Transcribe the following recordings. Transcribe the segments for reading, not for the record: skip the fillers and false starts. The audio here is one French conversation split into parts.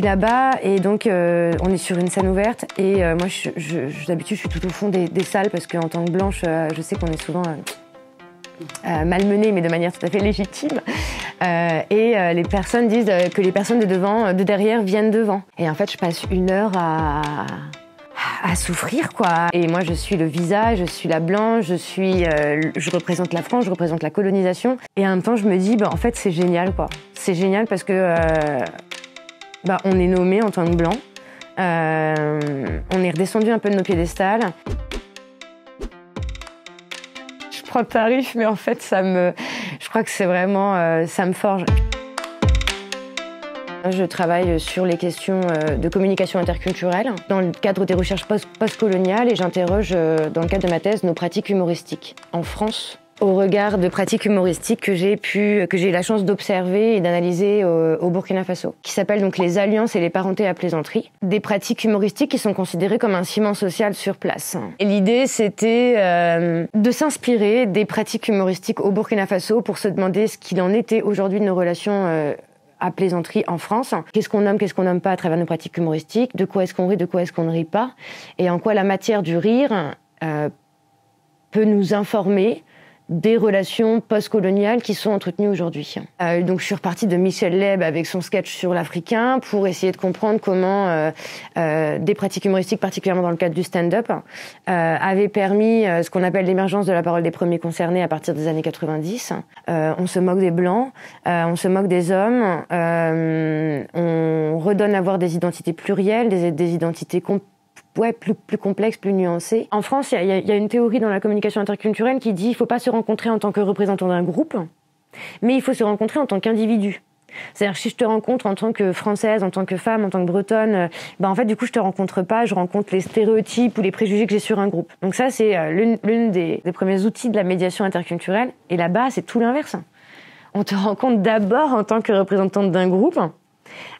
suis là-bas et donc on est sur une scène ouverte et moi d'habitude je suis tout au fond des salles parce qu'en tant que blanche je sais qu'on est souvent malmenée mais de manière tout à fait légitime et les personnes disent que les personnes de derrière viennent devant et en fait je passe 1 heure à souffrir quoi. Et moi je suis le visage, je suis la blanche, je représente la France, je représente la colonisation et en même temps je me dis en fait c'est génial quoi. C'est génial parce que on est nommé en tant que blanc, on est redescendu un peu de nos piédestals. Je prends le tarif mais en fait je crois que c'est vraiment, ça me forge. Je travaille sur les questions de communication interculturelle dans le cadre des recherches postcoloniales et j'interroge dans le cadre de ma thèse nos pratiques humoristiques en France au regard de pratiques humoristiques que j'ai eu la chance d'observer et d'analyser au Burkina Faso, qui s'appellent donc les alliances et les parentés à plaisanterie, des pratiques humoristiques qui sont considérées comme un ciment social sur place. Et l'idée, c'était de s'inspirer des pratiques humoristiques au Burkina Faso pour se demander ce qu'il en était aujourd'hui de nos relations à plaisanterie en France. Qu'est-ce qu'on nomme pas à travers nos pratiques humoristiques, de quoi est-ce qu'on rit, de quoi est-ce qu'on ne rit pas, et en quoi la matière du rire peut nous informer des relations postcoloniales qui sont entretenues aujourd'hui. Donc je suis repartie de Michel Leb avec son sketch sur l'Africain pour essayer de comprendre comment des pratiques humoristiques, particulièrement dans le cadre du stand-up, avaient permis ce qu'on appelle l'émergence de la parole des premiers concernés à partir des années 90. On se moque des Blancs, on se moque des hommes, on redonne à voir des identités plurielles, des identités plus complexe, plus nuancé. En France, il y a une théorie dans la communication interculturelle qui dit qu'il ne faut pas se rencontrer en tant que représentant d'un groupe, mais il faut se rencontrer en tant qu'individu. C'est-à-dire que si je te rencontre en tant que Française, en tant que femme, en tant que Bretonne, en fait, du coup, je te rencontre pas, je rencontre les stéréotypes ou les préjugés que j'ai sur un groupe. Donc ça, c'est l'une des premiers outils de la médiation interculturelle. Et là-bas, c'est tout l'inverse. On te rencontre d'abord en tant que représentante d'un groupe.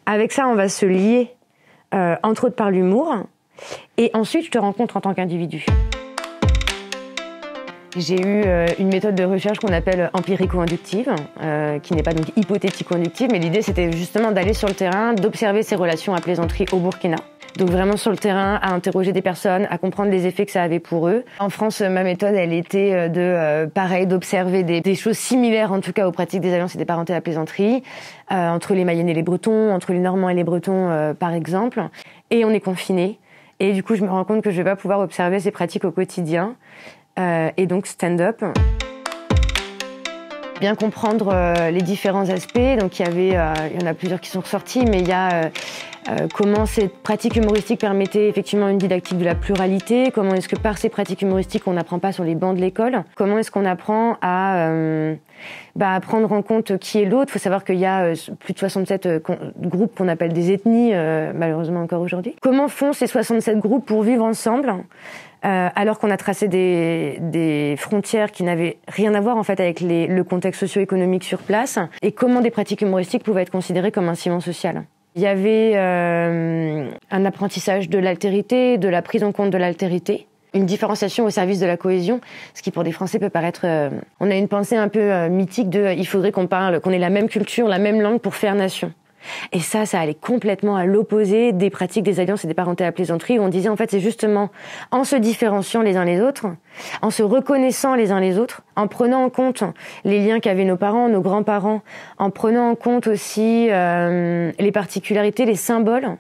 Avec ça, on va se lier, entre autres par l'humour. Et ensuite, je te rencontre en tant qu'individu. J'ai eu une méthode de recherche qu'on appelle empirico-inductive, qui n'est pas donc hypothético-inductive, mais l'idée c'était justement d'aller sur le terrain, d'observer ces relations à plaisanterie au Burkina. Donc vraiment sur le terrain, à interroger des personnes, à comprendre les effets que ça avait pour eux. En France, ma méthode, elle était d'observer des choses similaires, en tout cas aux pratiques des alliances et des parentés à plaisanterie, entre les Mayennais et les Bretons, entre les Normands et les Bretons, par exemple. Et on est confinés. Et du coup, je me rends compte que je vais pas pouvoir observer ces pratiques au quotidien. Et donc, stand-up. Bien comprendre les différents aspects. Donc, il y en a plusieurs qui sont ressortis, mais il y a comment ces pratiques humoristiques permettaient effectivement une didactique de la pluralité. Comment est-ce que par ces pratiques humoristiques, on n'apprend pas sur les bancs de l'école? Comment est-ce qu'on apprend à prendre en compte qui est l'autre? Il faut savoir qu'il y a plus de 67 groupes qu'on appelle des ethnies, malheureusement encore aujourd'hui. Comment font ces 67 groupes pour vivre ensemble alors qu'on a tracé des frontières qui n'avaient rien à voir en fait avec le contexte socio-économique sur place? Et comment des pratiques humoristiques pouvaient être considérées comme un ciment social? Il y avait un apprentissage de l'altérité, de la prise en compte de l'altérité, une différenciation au service de la cohésion, ce qui pour des Français peut paraître... on a une pensée un peu mythique de il faudrait qu'on ait la même culture, la même langue pour faire nation. Et ça allait complètement à l'opposé des pratiques des alliances et des parentés à plaisanterie, où on disait en fait c'est justement en se différenciant les uns les autres, en se reconnaissant les uns les autres, en prenant en compte les liens qu'avaient nos parents, nos grands-parents, en prenant en compte aussi les particularités, les symboles,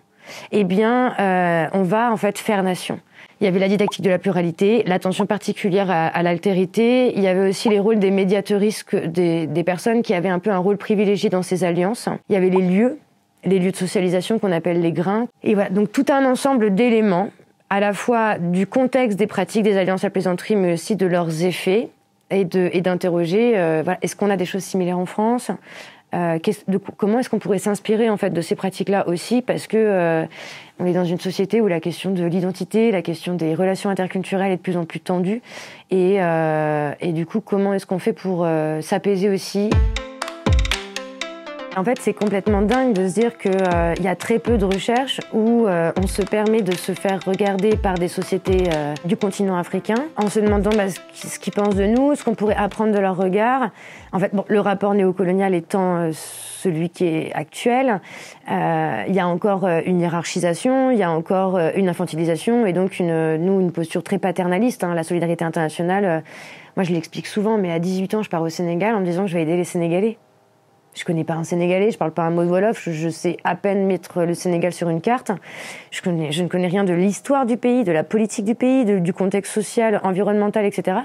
on va en fait faire nation. Il y avait la didactique de la pluralité, l'attention particulière à l'altérité. Il y avait aussi les rôles des médiateuristes, des personnes qui avaient un peu un rôle privilégié dans ces alliances. Il y avait les lieux de socialisation qu'on appelle les grains. Et voilà, donc tout un ensemble d'éléments, à la fois du contexte des pratiques des alliances à plaisanterie, mais aussi de leurs effets, et d'interroger, est-ce qu'on a des choses similaires en France ? Comment est-ce qu'on pourrait s'inspirer en fait de ces pratiques-là aussi, parce que on est dans une société où la question de l'identité, la question des relations interculturelles est de plus en plus tendue, et du coup comment est-ce qu'on fait pour s'apaiser aussi? En fait, c'est complètement dingue de se dire qu'il y a très peu de recherches où on se permet de se faire regarder par des sociétés du continent africain en se demandant ce qu'ils pensent de nous, ce qu'on pourrait apprendre de leur regard. En fait, bon, le rapport néocolonial étant celui qui est actuel, il y a encore une hiérarchisation, il y a encore une infantilisation et donc une posture très paternaliste. La solidarité internationale, moi je l'explique souvent, mais à 18 ans, je pars au Sénégal en me disant que je vais aider les Sénégalais. Je connais pas un Sénégalais, je parle pas un mot de Wolof, je sais à peine mettre le Sénégal sur une carte. Je ne connais rien de l'histoire du pays, de la politique du pays, du contexte social, environnemental, etc.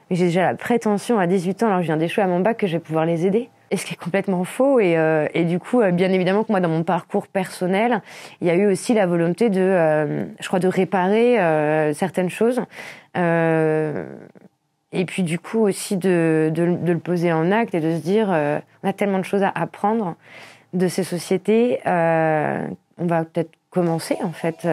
Mais j'ai déjà la prétention à 18 ans, alors que je viens d'échouer à mon bac, que je vais pouvoir les aider. Et ce qui est complètement faux. Et du coup, bien évidemment que moi, dans mon parcours personnel, il y a eu aussi la volonté de réparer certaines choses. Et puis du coup aussi de le poser en acte et de se dire on a tellement de choses à apprendre de ces sociétés, on va peut-être commencer en fait.